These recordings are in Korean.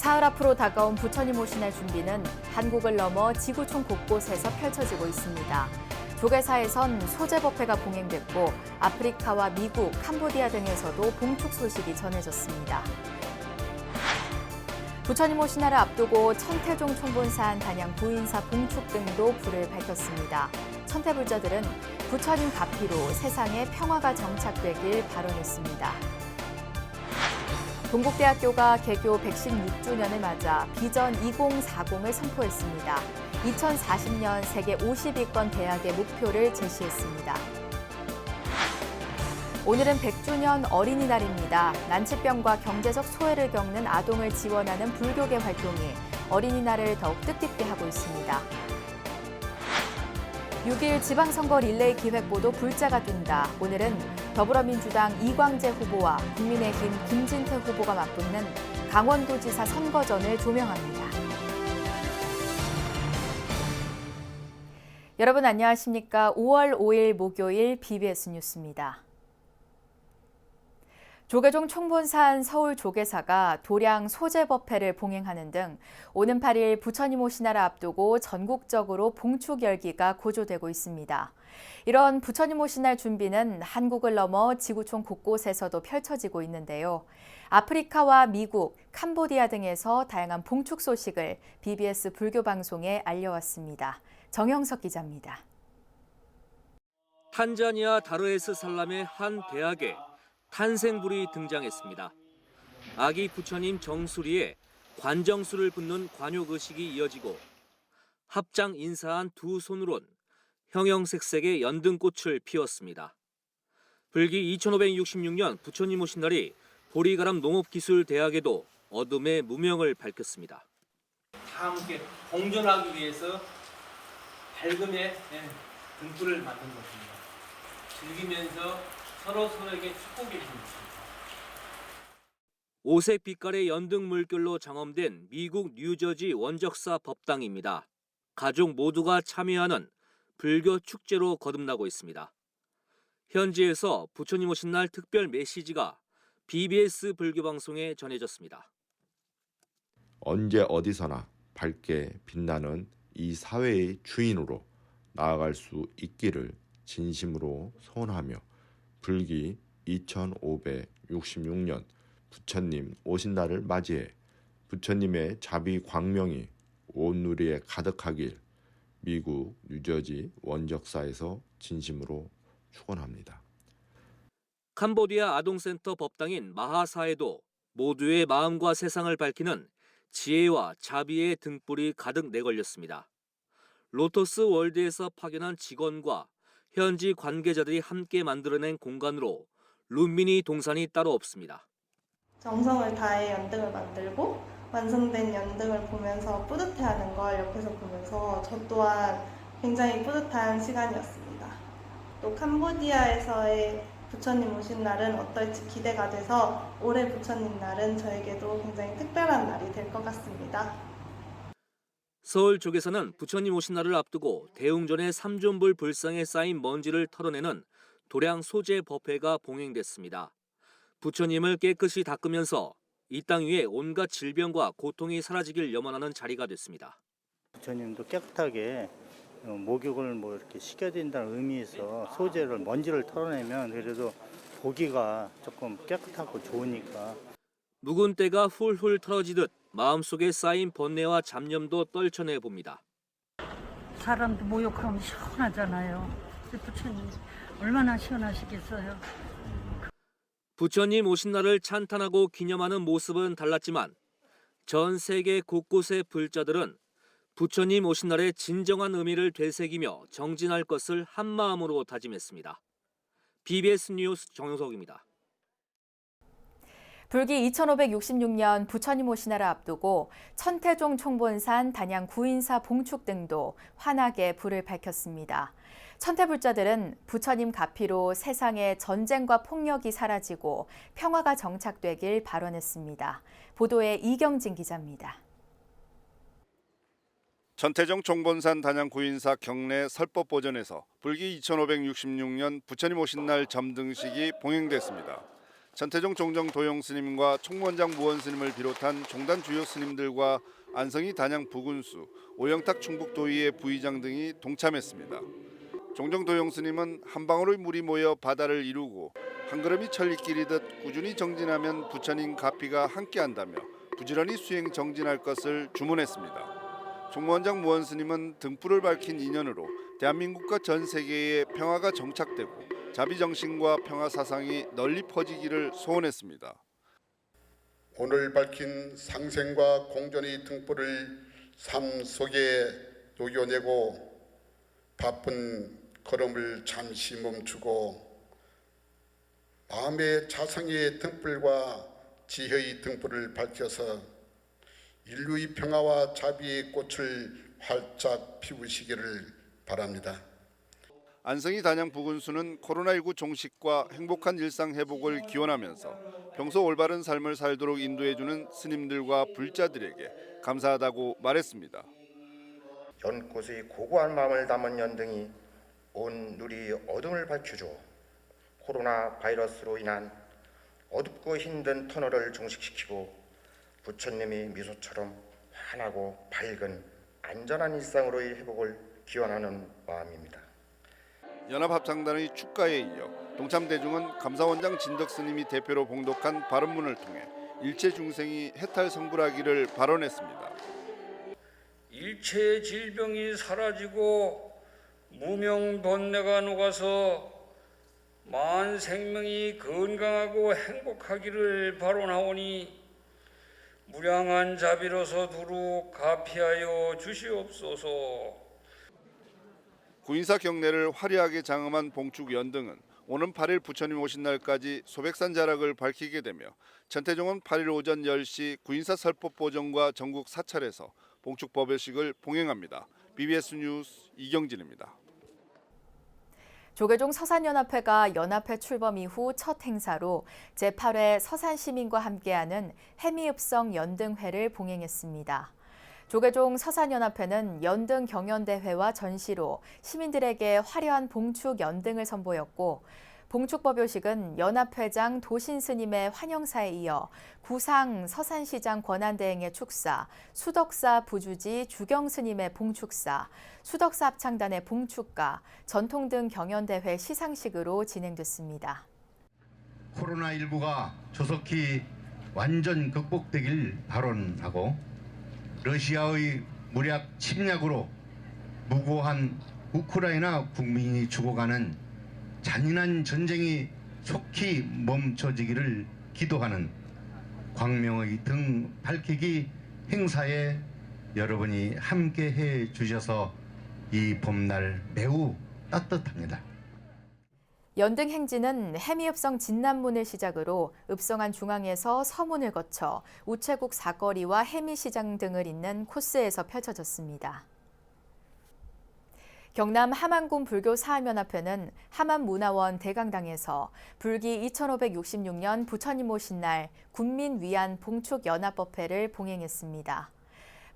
사흘 앞으로 다가온 부처님 오신날 준비는 한국을 넘어 지구촌 곳곳에서 펼쳐지고 있습니다. 조계사에선 소재법회가 봉행됐고 아프리카와 미국, 캄보디아 등에서도 봉축 소식이 전해졌습니다. 부처님 오신날을 앞두고 천태종 총본산 단양 부인사 봉축 등도 불을 밝혔습니다. 천태불자들은 부처님 가피로 세상에 평화가 정착되길 발언했습니다. 동국대학교가 개교 116주년을 맞아 비전 2040을 선포했습니다. 2040년 세계 50위권 대학의 목표를 제시했습니다. 오늘은 100주년 어린이날입니다. 난치병과 경제적 소외를 겪는 아동을 지원하는 불교계 활동이 어린이날을 더욱 뜻깊게 하고 있습니다. 6일 지방선거 릴레이 기획보도 불자가 뜬다. 오늘은 더불어민주당 이광재 후보와 국민의힘 김진태 후보가 맞붙는 강원도지사 선거전을 조명합니다. 여러분 안녕하십니까? 5월 5일 목요일 BBS 뉴스입니다. 조계종 총본산 서울조계사가 도량 소재법회를 봉행하는 등 오는 8일 부처님 오신날을 앞두고 전국적으로 봉축 열기가 고조되고 있습니다. 이런 부처님 오신날 준비는 한국을 넘어 지구촌 곳곳에서도 펼쳐지고 있는데요. 아프리카와 미국, 캄보디아 등에서 다양한 봉축 소식을 BBS 불교방송에 알려왔습니다. 정영석 기자입니다. 탄자니아 다르에스살람의 한 대학에 탄생불이 등장했습니다. 아기 부처님 정수리에 관정수를 붓는 관욕의식이 이어지고 합장 인사한 두 손으론 형형색색의 연등꽃을 피웠습니다. 불기 2566년 부처님 오신 날이 보리가람 농업기술대학에도 어둠의 무명을 밝혔습니다. 다 함께 공존하기 위해서 밝음의 등불을 만든 것입니다. 즐기면서 서로에게 축복해 줍니다. 오색 빛깔의 연등 물결로 장엄된 미국 뉴저지 원적사 법당입니다. 가족 모두가 참여하는 불교 축제로 거듭나고 있습니다. 현지에서 부처님 오신 날 특별 메시지가 BBS 불교방송에 전해졌습니다. 언제 어디서나 밝게 빛나는 이 사회의 주인으로 나아갈 수 있기를 진심으로 소원하며 불기 2566년 부처님 오신 날을 맞이해 부처님의 자비 광명이 온 누리에 가득하길 미국 뉴저지 원적사에서 진심으로 축원합니다. 캄보디아 아동센터 법당인 마하사에도 모두의 마음과 세상을 밝히는 지혜와 자비의 등불이 가득 내걸렸습니다. 로터스 월드에서 파견한 직원과 현지 관계자들이 함께 만들어낸 공간으로 룸미니 동산이 따로 없습니다. 정성을 다해 연등을 만들고 완성된 연등을 보면서 뿌듯해하는 걸 옆에서 보면서 저 또한 굉장히 뿌듯한 시간이었습니다. 또 캄보디아에서의 부처님 오신 날은 어떨지 기대가 돼서 올해 부처님 날은 저에게도 굉장히 특별한 날이 될 것 같습니다. 서울 쪽에서는 부처님 오신 날을 앞두고 대웅전의 삼존불 불상에 쌓인 먼지를 털어내는 도량 소재 법회가 봉행됐습니다. 부처님을 깨끗이 닦으면서 이 땅 위에 온갖 질병과 고통이 사라지길 염원하는 자리가 됐습니다. 부처님도 깨끗하게 목욕을 이렇게 시켜야 된다는 의미에서 소재를 먼지를 털어내면 그래도 보기가 조금 깨끗하고 좋으니까. 묵은 때가 훌훌 털어지듯 마음속에 쌓인 번뇌와 잡념도 떨쳐내 봅니다. 사람도 모욕하면 시원하잖아요. 부처님 얼마나 시원하시겠어요. 부처님 오신 날을 찬탄하고 기념하는 모습은 달랐지만 전 세계 곳곳의 불자들은 부처님 오신 날의 진정한 의미를 되새기며 정진할 것을 한마음으로 다짐했습니다. BBS 뉴스 정영석입니다. 불기 2566년 부처님 오신날을 앞두고 천태종 총본산 단양 구인사 봉축 등도 환하게 불을 밝혔습니다. 천태불자들은 부처님 가피로 세상에 전쟁과 폭력이 사라지고 평화가 정착되길 발언했습니다. 보도에 이경진 기자입니다. 천태종 총본산 단양 구인사 경내 설법보전에서 불기 2566년 부처님 오신 날 점등식이 봉행됐습니다. 전태종 종정 도용 스님과 총무원장 무원 스님을 비롯한 종단 주요 스님들과 안성희 단양 부군수, 오영탁 충북도의회 부의장 등이 동참했습니다. 종정 도용 스님은 한 방울의 물이 모여 바다를 이루고 한 걸음이 천리길이듯 꾸준히 정진하면 부처님 가피가 함께한다며 부지런히 수행 정진할 것을 주문했습니다. 총무원장 무원 스님은 등불을 밝힌 인연으로 대한민국과 전 세계에 평화가 정착되고 자비정신과 평화 사상이 널리 퍼지기를 소원했습니다. 오늘 밝힌 상생과 공존의 등불을 삶 속에 녹여내고 바쁜 걸음을 잠시 멈추고 마음의 자성의 등불과 지혜의 등불을 밝혀서 인류의 평화와 자비의 꽃을 활짝 피우시기를 바랍니다. 안성희 단양 부군수는 코로나19 종식과 행복한 일상 회복을 기원하면서 평소 올바른 삶을 살도록 인도해주는 스님들과 불자들에게 감사하다고 말했습니다. 연꽃의 고고한 마음을 담은 연등이 온 누리 어둠을 밝혀줘 코로나 바이러스로 인한 어둡고 힘든 터널을 종식시키고 부처님의 미소처럼 환하고 밝은 안전한 일상으로의 회복을 기원하는 마음입니다. 연합합창단의 축가에 이어 동참대중은 감사원장 진덕 스님이 대표로 봉독한 발언문을 통해 일체 중생이 해탈 성불하기를 발언했습니다. 일체의 질병이 사라지고 무명 번뇌가 녹아서 만 생명이 건강하고 행복하기를 발언하오니 무량한 자비로서 두루 가피하여 주시옵소서. 구인사 경내를 화려하게 장엄한 봉축 연등은 오는 8일 부처님 오신 날까지 소백산 자락을 밝히게 되며 전태종은 8일 오전 10시 구인사 설법보정과 전국 사찰에서 봉축 법요식을 봉행합니다. BBS 뉴스 이경진입니다. 조계종 서산연합회가 연합회 출범 이후 첫 행사로 제8회 서산시민과 함께하는 해미읍성 연등회를 봉행했습니다. 조계종 서산연합회는 연등 경연대회와 전시로 시민들에게 화려한 봉축 연등을 선보였고 봉축법요식은 연합회장 도신스님의 환영사에 이어 구상 서산시장 권한대행의 축사, 수덕사 부주지 주경스님의 봉축사, 수덕사 합창단의 봉축가, 전통등 경연대회 시상식으로 진행됐습니다. 코로나19가 조속히 완전 극복되길 발언하고 러시아의 무력 침략으로 무고한 우크라이나 국민이 죽어가는 잔인한 전쟁이 속히 멈춰지기를 기도하는 광명의 등 밝히기 행사에 여러분이 함께해 주셔서 이 봄날 매우 따뜻합니다. 연등 행진은 해미읍성 진남문을 시작으로 읍성안 중앙에서 서문을 거쳐 우체국 사거리와 해미시장 등을 잇는 코스에서 펼쳐졌습니다. 경남 함안군 불교사학연합회는 함안문화원 대강당에서 불기 2566년 부처님 오신 날 군민위안 봉축연합법회를 봉행했습니다.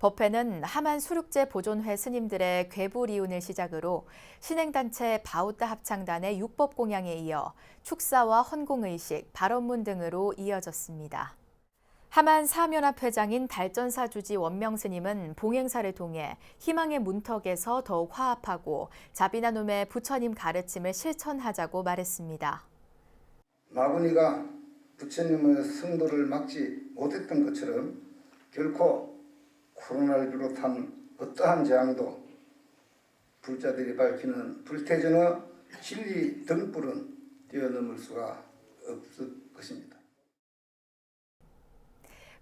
법회는 함안 수륙제 보존회 스님들의 괴불이운을 시작으로 신행단체 바우따 합창단의 육법공양에 이어 축사와 헌공의식, 발언문 등으로 이어졌습니다. 함안 사암연합회장인 달전사 주지 원명 스님은 봉행사를 통해 희망의 문턱에서 더욱 화합하고 자비나눔의 부처님 가르침을 실천하자고 말했습니다. 마구니가 부처님의 성도를 막지 못했던 것처럼 결코 코로나를 비롯한 어떠한 재앙도 불자들이 밝히는 불태전의 진리 등불은 뛰어넘을 수가 없을 것입니다.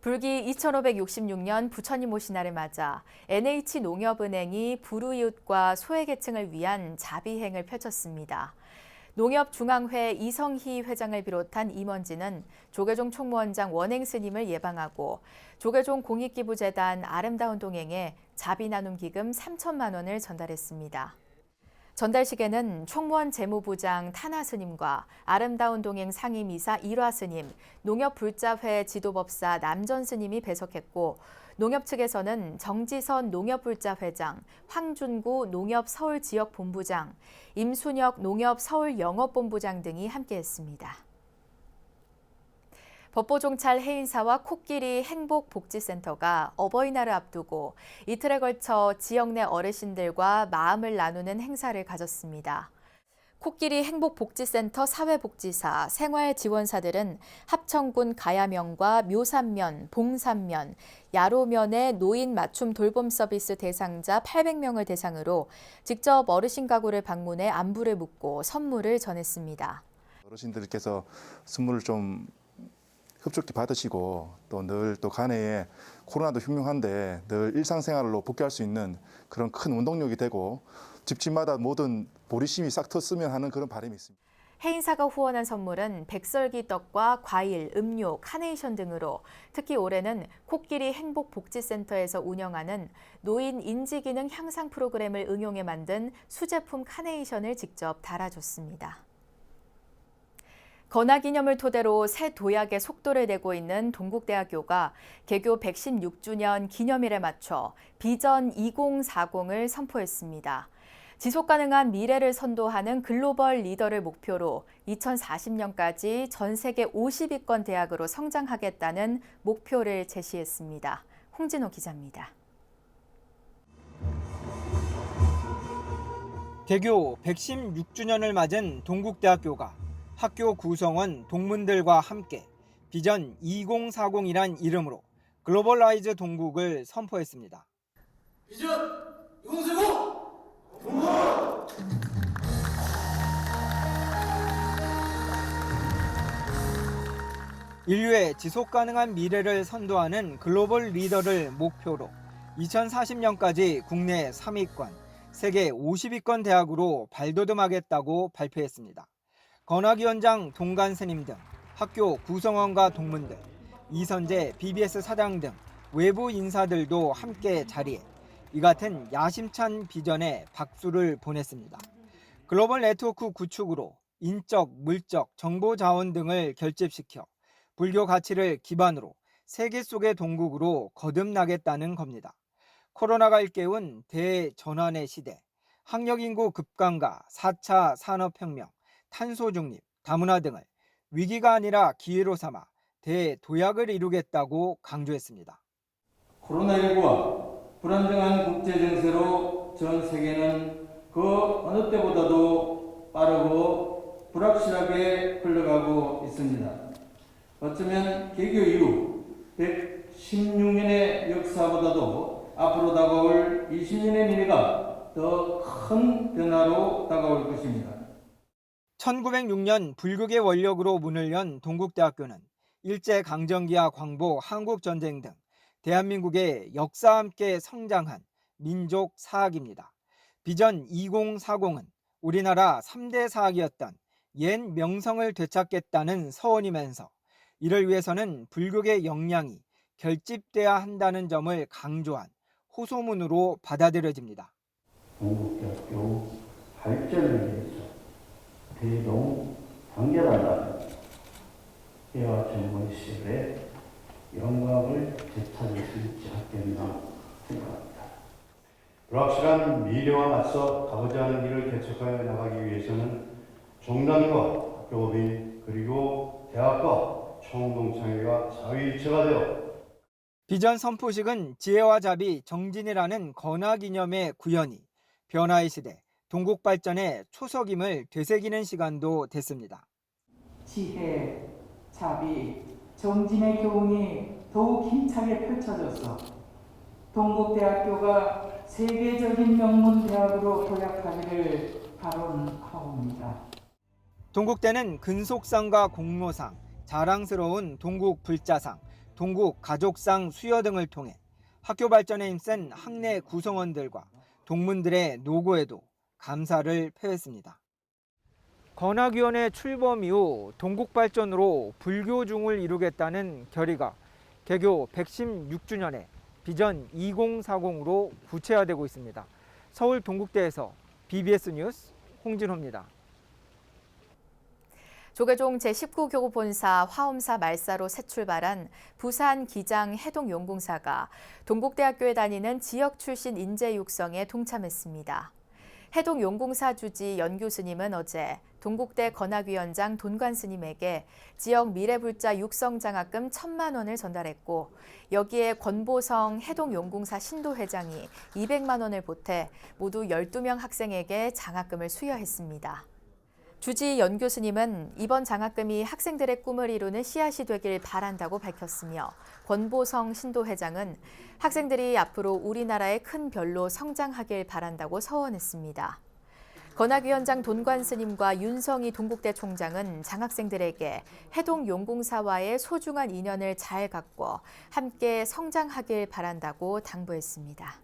불기 2566년 부처님 오신 날을 맞아 NH농협은행이 불우이웃과 소외계층을 위한 자비행을 펼쳤습니다. 농협중앙회 이성희 회장을 비롯한 임원진은 조계종 총무원장 원행스님을 예방하고 조계종 공익기부재단 아름다운 동행에 자비나눔기금 3천만 원을 전달했습니다. 전달식에는 총무원 재무부장 타나스님과 아름다운 동행 상임이사 일화스님, 농협불자회 지도법사 남전스님이 배석했고 농협 측에서는 정지선 농협불자회장, 황준구 농협서울지역본부장, 임순혁 농협서울영업본부장 등이 함께했습니다. 법보종찰 해인사와 코끼리 행복복지센터가 어버이날을 앞두고 이틀에 걸쳐 지역 내 어르신들과 마음을 나누는 행사를 가졌습니다. 코끼리 행복복지센터 사회복지사, 생활지원사들은 합천군 가야면과 묘산면, 봉산면, 야로면의 노인 맞춤 돌봄 서비스 대상자 800명을 대상으로 직접 어르신 가구를 방문해 안부를 묻고 선물을 전했습니다. 어르신들께서 선물을 좀 흡족히 받으시고 또 늘 또 간해에 코로나도 흉흉한데 늘 일상생활로 복귀할 수 있는 그런 큰 운동력이 되고 집집마다 모든 보리심이 싹 텄으면 하는 그런 바람이 있습니다. 해인사가 후원한 선물은 백설기 떡과 과일, 음료, 카네이션 등으로 특히 올해는 코끼리 행복복지센터에서 운영하는 노인 인지기능 향상 프로그램을 응용해 만든 수제품 카네이션을 직접 달아줬습니다. 건화기념을 토대로 새 도약의 속도를 내고 있는 동국대학교가 개교 116주년 기념일에 맞춰 비전 2040을 선포했습니다. 지속가능한 미래를 선도하는 글로벌 리더를 목표로 2040년까지 전 세계 50위권 대학으로 성장하겠다는 목표를 제시했습니다. 홍진호 기자입니다. 개교 116주년을 맞은 동국대학교가 학교 구성원 동문들과 함께 비전 2040이란 이름으로 글로벌라이즈 동국을 선포했습니다. 비전 2040! 동국! 인류의 지속가능한 미래를 선도하는 글로벌 리더를 목표로 2040년까지 국내 3위권, 세계 50위권 대학으로 발돋움하겠다고 발표했습니다. 건학위원장 동간스님 등 학교 구성원과 동문들, 이선재 BBS 사장 등 외부 인사들도 함께 자리해 이 같은 야심찬 비전에 박수를 보냈습니다. 글로벌 네트워크 구축으로 인적, 물적, 정보 자원 등을 결집시켜 불교 가치를 기반으로 세계 속의 동국으로 거듭나겠다는 겁니다. 코로나가 일깨운 대전환의 시대, 학력인구 급감과 4차 산업혁명, 탄소 중립, 다문화 등을 위기가 아니라 기회로 삼아 대도약을 이루겠다고 강조했습니다. 코로나19와 불안정한 국제 정세로 전 세계는 그 어느 때보다도 빠르고 불확실하게 흘러가고 있습니다. 어쩌면 개교 이후 116년의 역사보다도 앞으로 다가올 20년의 미래가 더 큰 변화로 다가올 것입니다. 1906년 불국의 원력으로 문을 연 동국대학교는 일제강점기와 광복, 한국전쟁 등 대한민국의 역사와 함께 성장한 민족 사학입니다. 비전 2040은 우리나라 3대 사학이었던 옛 명성을 되찾겠다는 서원이면서 이를 위해서는 불국의 역량이 결집돼야 한다는 점을 강조한 호소문으로 받아들여집니다. 동국대학교 발전을 위해서 대동 단결하는 해와 전문 시절에 영광을 되찾을 수 있지 않겠나 생각합니다. 불확실한 미래와 맞서 가고자 하는 길을 개척하여 나가기 위해서는 종단과 학교법인 그리고 대학과 총동창회가 자위일체가 되어 비전 선포식은 지혜와 자비, 정진이라는 건화기념의 구현이 변화의 시대, 동국 발전의 초석임을 되새기는 시간도 됐습니다. 지혜, 자비, 정진의 교훈이 더욱 힘차게 펼쳐져서 동국대학교가 세계적인 명문 대학으로 도약하기를 발언하옵니다. 동국대는 근속상과 공로상, 자랑스러운 동국 불자상, 동국 가족상 수여 등을 통해 학교 발전에 힘쓴 학내 구성원들과 동문들의 노고에도 감사를 표했습니다. 건학위원회 출범 이후 동국 발전으로 불교중을 이루겠다는 결의가 개교 116주년에 비전 2040으로 구체화되고 있습니다. 서울 동국대에서 BBS 뉴스 홍진호입니다. 조계종 제19교구 본사 화엄사 말사로 새 출발한 부산 기장 해동용궁사가 동국대학교에 다니는 지역 출신 인재 육성에 동참했습니다. 해동용궁사 주지 연 교수님은 어제 동국대 건학위원장 돈관 스님에게 지역 미래불자 육성 장학금 1,000만 원을 전달했고 여기에 권보성 해동용궁사 신도회장이 200만 원을 보태 모두 12명 학생에게 장학금을 수여했습니다. 주지 연 교수님은 이번 장학금이 학생들의 꿈을 이루는 씨앗이 되길 바란다고 밝혔으며 권보성 신도회장은 학생들이 앞으로 우리나라의 큰 별로 성장하길 바란다고 서원했습니다. 건학위원장 돈관 스님과 윤성희 동국대 총장은 장학생들에게 해동용궁사와의 소중한 인연을 잘 갖고 함께 성장하길 바란다고 당부했습니다.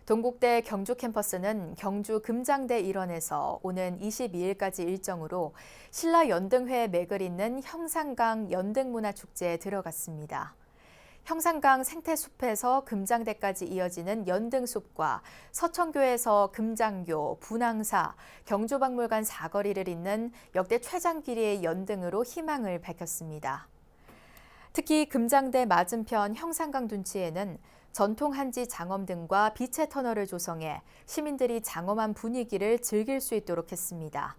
동국대 경주 캠퍼스는 경주 금장대 일원에서 오는 22일까지 일정으로 신라연등회의 맥을 잇는 형산강 연등문화축제에 들어갔습니다. 형산강 생태숲에서 금장대까지 이어지는 연등숲과 서천교에서 금장교, 분황사, 경주박물관 사거리를 잇는 역대 최장 길이의 연등으로 희망을 밝혔습니다. 특히 금장대 맞은편 형산강 둔치에는 전통 한지 장엄 등과 빛의 터널을 조성해 시민들이 장엄한 분위기를 즐길 수 있도록 했습니다.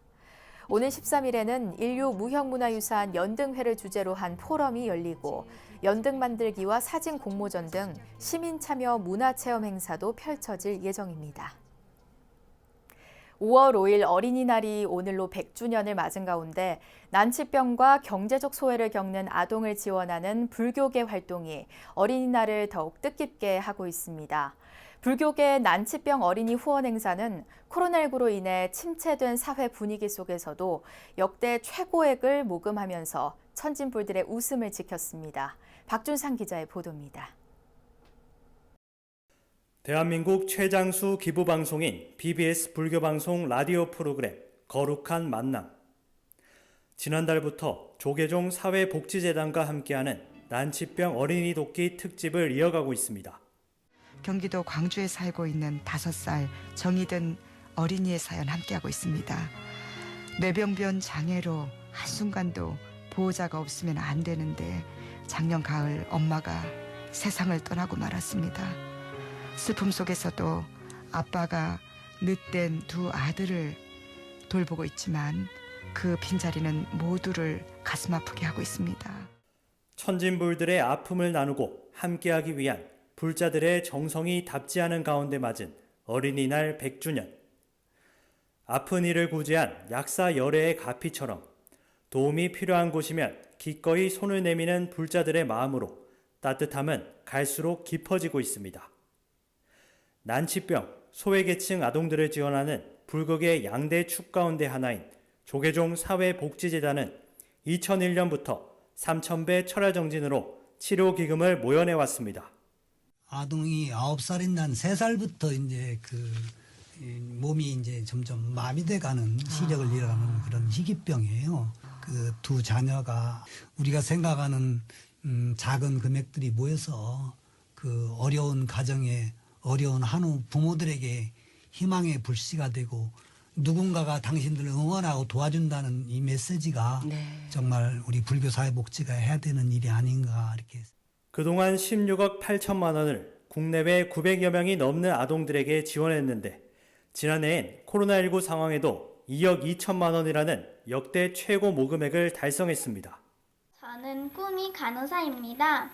오는 13일에는 인류 무형문화유산 연등회를 주제로 한 포럼이 열리고 연등 만들기와 사진 공모전 등 시민 참여 문화체험 행사도 펼쳐질 예정입니다. 5월 5일 어린이날이 오늘로 100주년을 맞은 가운데 난치병과 경제적 소외를 겪는 아동을 지원하는 불교계 활동이 어린이날을 더욱 뜻깊게 하고 있습니다. 불교계 난치병 어린이 후원 행사는 코로나19로 인해 침체된 사회 분위기 속에서도 역대 최고액을 모금하면서 천진불들의 웃음을 지켰습니다. 박준상 기자의 보도입니다. 대한민국 최장수 기부방송인 BBS 불교방송 라디오 프로그램 거룩한 만남. 지난달부터 조계종 사회복지재단과 함께하는 난치병 어린이 돕기 특집을 이어가고 있습니다. 경기도 광주에 살고 있는 5살 정희든 어린이의 사연 함께하고 있습니다. 뇌병변 장애로 한순간도 보호자가 없으면 안 되는데 작년 가을 엄마가 세상을 떠나고 말았습니다. 슬픔 속에서도 아빠가 늦된 2 아들을 돌보고 있지만 그 빈자리는 모두를 가슴 아프게 하고 있습니다. 천진불들의 아픔을 나누고 함께하기 위한 불자들의 정성이 답지 않은 가운데 맞은 어린이날 100주년. 아픈 이를 구제한 약사 열애의 가피처럼 도움이 필요한 곳이면 기꺼이 손을 내미는 불자들의 마음으로 따뜻함은 갈수록 깊어지고 있습니다. 난치병, 소외계층 아동들을 지원하는 불극의 양대 축 가운데 하나인 조계종 사회복지재단은 2001년부터 3,000배 철야정진으로 치료기금을 모여내왔습니다. 아동이 9살인 난 3살부터 이제 몸이 이제 점점 마비돼가는 시력을 잃어가는 그런 희귀병이에요. 그 2 자녀가 우리가 생각하는 작은 금액들이 모여서 그 어려운 가정에 어려운 한우 부모들에게 희망의 불씨가 되고 누군가가 당신들을 응원하고 도와준다는 이 메시지가 정말 우리 불교 사회복지가 해야 되는 일이 아닌가 이렇게. 그동안 16억 8천만 원을 국내외 900여 명이 넘는 아동들에게 지원했는데 지난해엔 코로나19 상황에도 2억 2천만 원이라는 역대 최고 모금액을 달성했습니다. 저는 꿈이 간호사입니다.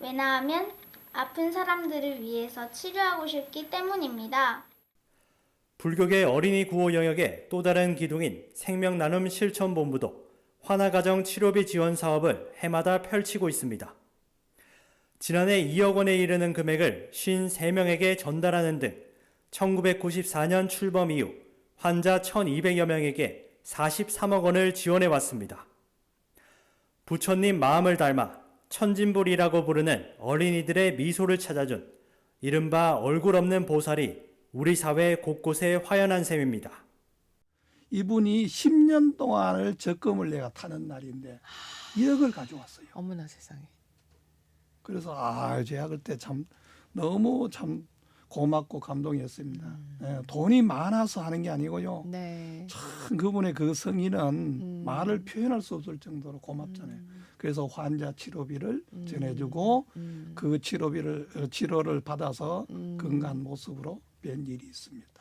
왜냐하면 아픈 사람들을 위해서 치료하고 싶기 때문입니다. 불교계 어린이 구호 영역의 또 다른 기둥인 생명나눔 실천본부도 환아가정 치료비 지원 사업을 해마다 펼치고 있습니다. 지난해 2억 원에 이르는 금액을 53명에게 전달하는 등 1994년 출범 이후 환자 1,200여 명에게 43억 원을 지원해왔습니다. 부처님 마음을 닮아 천진불이라고 부르는 어린이들의 미소를 찾아준 이른바 얼굴 없는 보살이 우리 사회 곳곳에 화연한 셈입니다. 이분이 10년 동안을 적금을 내가 타는 날인데 1억을 가져왔어요. 어머나 세상에. 그래서 제가 그때 참 너무 참 고맙고 감동이었습니다. 돈이 많아서 하는 게 아니고요. 네. 참 그분의 그 성의는 말을 표현할 수 없을 정도로 고맙잖아요. 그래서 환자 치료비를 전해주고 그 치료를 받아서 건강한 모습으로 뵌 일이 있습니다.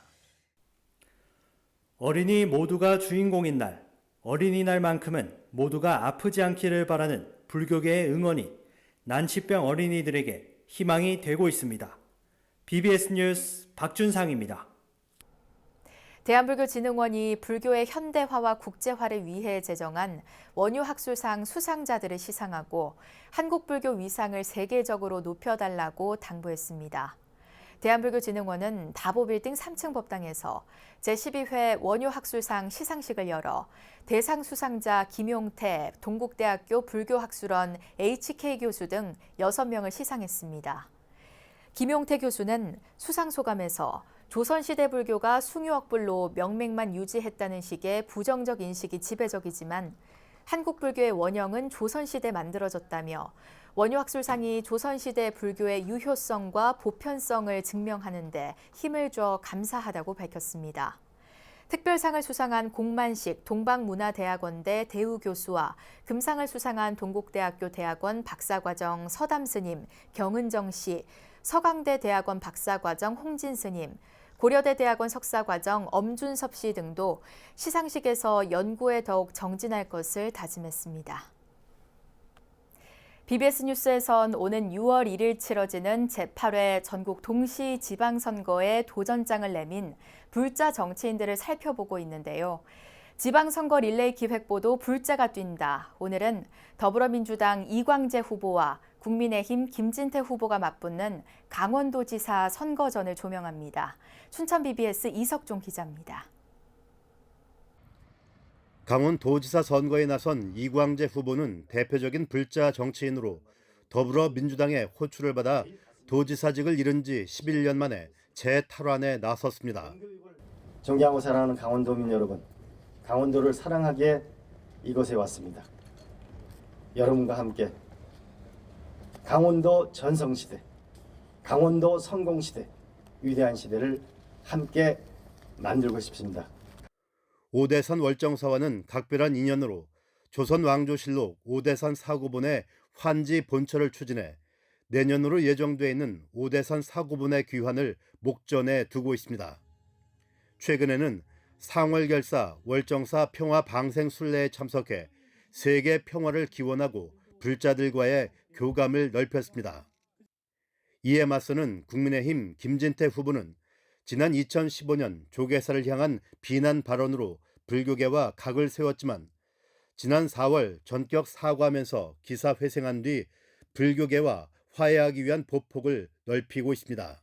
어린이 모두가 주인공인 날, 어린이날만큼은 모두가 아프지 않기를 바라는 불교계의 응원이 난치병 어린이들에게 희망이 되고 있습니다. BBS 뉴스 박준상입니다. 대한불교진흥원이 불교의 현대화와 국제화를 위해 제정한 원유학술상 수상자들을 시상하고 한국불교 위상을 세계적으로 높여달라고 당부했습니다. 대한불교진흥원은 다보빌딩 3층 법당에서 제12회 원유학술상 시상식을 열어 대상 수상자 김용태 동국대학교 불교학술원 HK 교수 등 6명을 시상했습니다. 김용태 교수는 수상 소감에서 조선시대 불교가 숭유억불로 명맥만 유지했다는 식의 부정적 인식이 지배적이지만 한국 불교의 원형은 조선시대 만들어졌다며 원유학술상이 조선시대 불교의 유효성과 보편성을 증명하는 데 힘을 줘 감사하다고 밝혔습니다. 특별상을 수상한 공만식 동방문화대학원대 대우교수와 금상을 수상한 동국대학교 대학원 박사과정 서담스님, 경은정 씨, 서강대 대학원 박사과정 홍진스님, 고려대 대학원 석사과정 엄준섭 씨 등도 시상식에서 연구에 더욱 정진할 것을 다짐했습니다. BBS 뉴스에선 오는 6월 1일 치러지는 제8회 전국 동시 지방선거에 도전장을 내민 불자 정치인들을 살펴보고 있는데요. 지방선거 릴레이 기획보도 불자가 뛴다. 오늘은 더불어민주당 이광재 후보와 국민의힘 김진태 후보가 맞붙는 강원도지사 선거전을 조명합니다. 춘천 BBS 이석종 기자입니다. 강원도지사 선거에 나선 이광재 후보는 대표적인 불자 정치인으로 더불어민주당의 호출을 받아 도지사직을 잃은 지 11년 만에 재탈환에 나섰습니다. 존경하고 사랑하는 강원도민 여러분, 강원도를 사랑하기에 이곳에 왔습니다. 여러분과 함께 강원도 전성시대, 강원도 성공시대, 위대한 시대를 함께 만들고 싶습니다. 오대산 월정사와는 각별한 인연으로 조선 왕조실록 오대산 사구본의 환지 본처를 추진해 내년으로 예정돼 있는 오대산 사구본의 귀환을 목전에 두고 있습니다. 최근에는 상월결사 월정사 평화 방생 순례에 참석해 세계 평화를 기원하고 불자들과의 교감을 넓혔습니다. 이에 맞서는 국민의힘 김진태 후보는 지난 2015년 조계사를 향한 비난 발언으로 불교계와 각을 세웠지만 지난 4월 전격 사과하면서 기사회생한 뒤 불교계와 화해하기 위한 보폭을 넓히고 있습니다.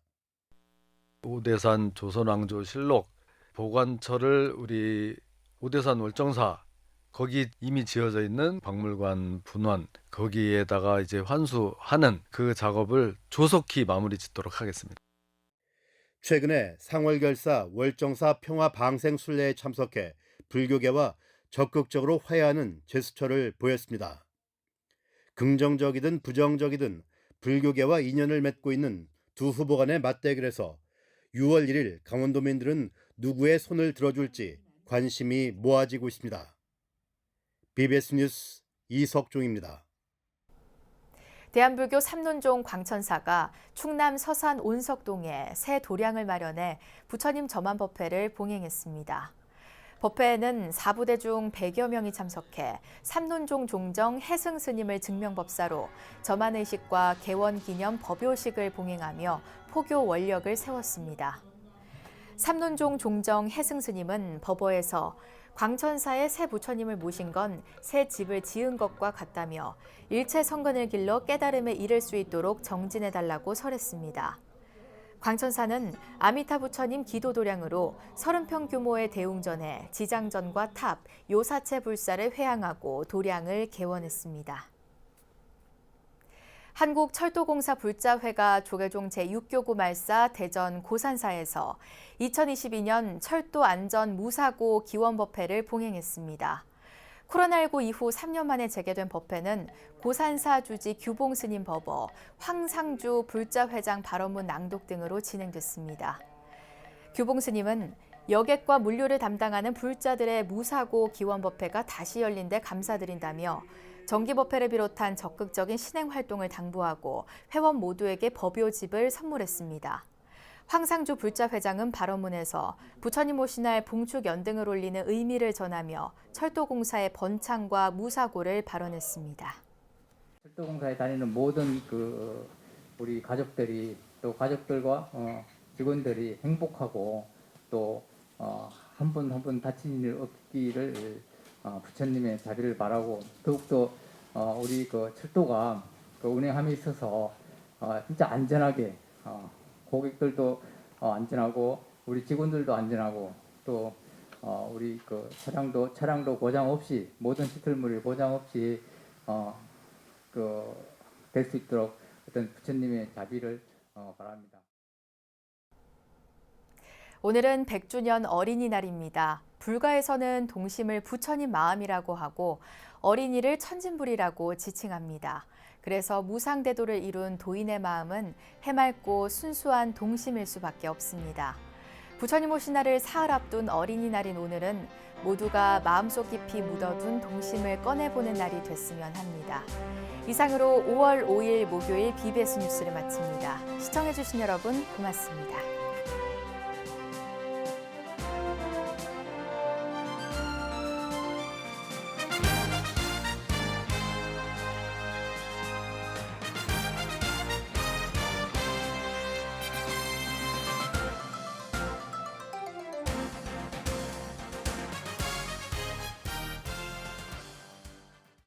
오대산 조선왕조실록 보관처를 우리 오대산 월정사 거기 이미 지어져 있는 박물관 분원 거기에다가 이제 환수하는 그 작업을 조속히 마무리 짓도록 하겠습니다. 최근에 상월결사 월정사 평화 방생 순례에 참석해 불교계와 적극적으로 화해하는 제스처를 보였습니다. 긍정적이든 부정적이든 불교계와 인연을 맺고 있는 두 후보 간의 맞대결에서 6월 1일 강원도민들은 누구의 손을 들어줄지 관심이 모아지고 있습니다. BBS 뉴스 이석종입니다. 대한불교 삼론종 광천사가 충남 서산 온석동에 새 도량을 마련해 부처님 점안법회를 봉행했습니다. 법회에는 4부대 중 100여 명이 참석해 삼론종 종정 해승 스님을 증명법사로 점안의식과 개원기념 법요식을 봉행하며 포교 원력을 세웠습니다. 삼론종 종정 해승 스님은 법어에서 광천사의 새 부처님을 모신 건 새 집을 지은 것과 같다며 일체 성근을 길러 깨달음에 이를 수 있도록 정진해달라고 설했습니다. 광천사는 아미타 부처님 기도도량으로 30평 규모의 대웅전에 지장전과 탑, 요사체 불사를 회항하고 도량을 개원했습니다. 한국철도공사 불자회가 조계종 제6교구 말사 대전 고산사에서 2022년 철도 안전 무사고 기원법회를 봉행했습니다. 코로나19 이후 3년 만에 재개된 법회는 고산사 주지 규봉스님 법어, 황상주 불자회장 발언문 낭독 등으로 진행됐습니다. 규봉스님은 여객과 물류를 담당하는 불자들의 무사고 기원법회가 다시 열린 데 감사드린다며 정기법회를 비롯한 적극적인 신행 활동을 당부하고 회원 모두에게 법요집을 선물했습니다. 황상주 불자 회장은 발언문에서 부처님 오신 날 봉축 연등을 올리는 의미를 전하며 철도공사의 번창과 무사고를 발언했습니다. 철도공사에 다니는 모든 우리 가족들이 또 가족들과 직원들이 행복하고 또 한 분 한 분 다친 일 없기를 부처님의 자비를 바라고 더욱더 우리 철도가 운행함에 있어서 진짜 안전하게 고객들도 안전하고 우리 직원들도 안전하고 또 우리 차량도 고장 없이 모든 시설물이 고장 없이 될 수 있도록 어떤 부처님의 자비를 바랍니다. 오늘은 100주년 어린이날입니다. 불가에서는 동심을 부처님 마음이라고 하고 어린이를 천진불이라고 지칭합니다. 그래서 무상대도를 이룬 도인의 마음은 해맑고 순수한 동심일 수밖에 없습니다. 부처님 오신 날을 사흘 앞둔 어린이날인 오늘은 모두가 마음속 깊이 묻어둔 동심을 꺼내보는 날이 됐으면 합니다. 이상으로 5월 5일 목요일 BBS 뉴스를 마칩니다. 시청해주신 여러분 고맙습니다.